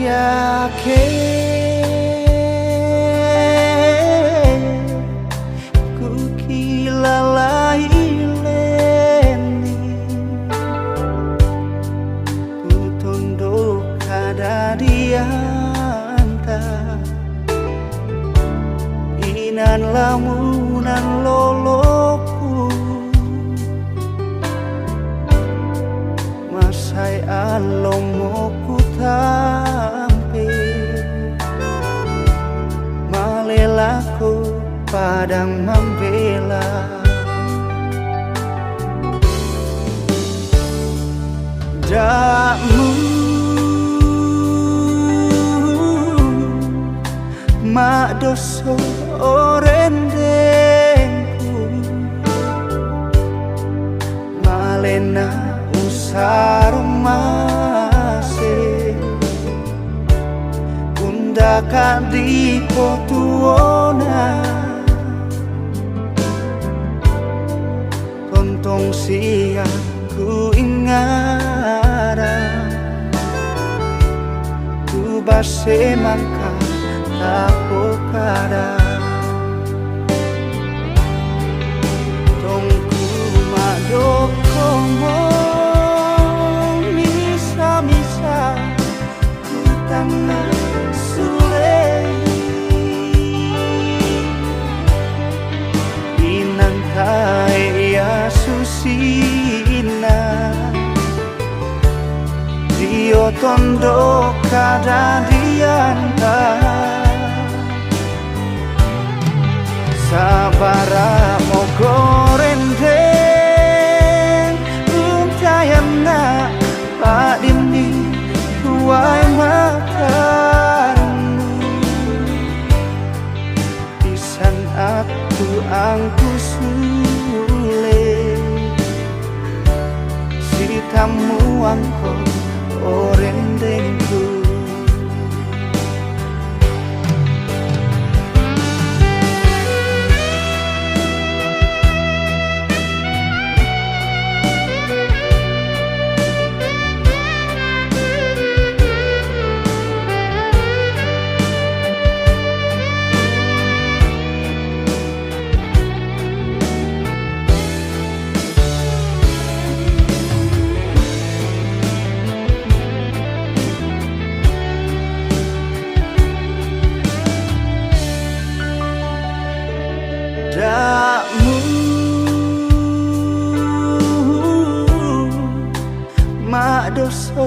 yake kukilalai leni kutunduk ada dianta inan lamunan loloku masai alomoku tampe malelaku padang membela dakmu mak doso orendengku malena usarumase undakan di potuona tontong siang ku ingara tu base mangka tak pokada tongku madokomo misa-misa ku tangan sule inang kai ya susina dio tondo kada dianta sabara mogorendeng untayana padini tuai makanmu pisan aku angku sule si tamu angko orendengku dakmu mak doso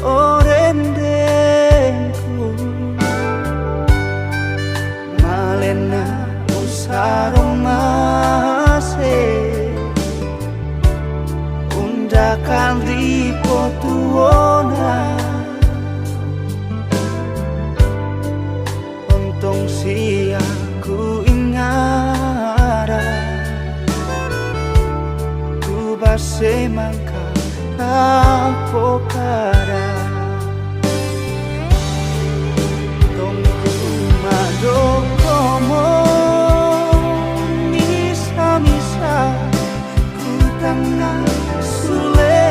orendengku malena usarumase undakan di potuona untung siaku base mangka tapokara tongku madokomo misa-misa ku tangan sule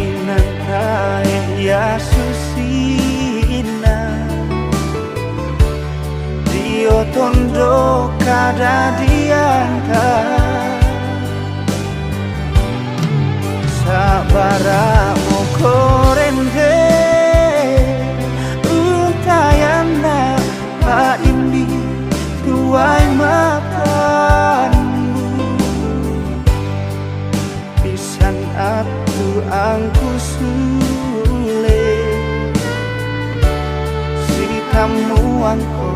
inan kae ya susina dio tondo kada dianta sabara mokorende untayana padini tuai makanmu pisan aku angku sule si tamu angko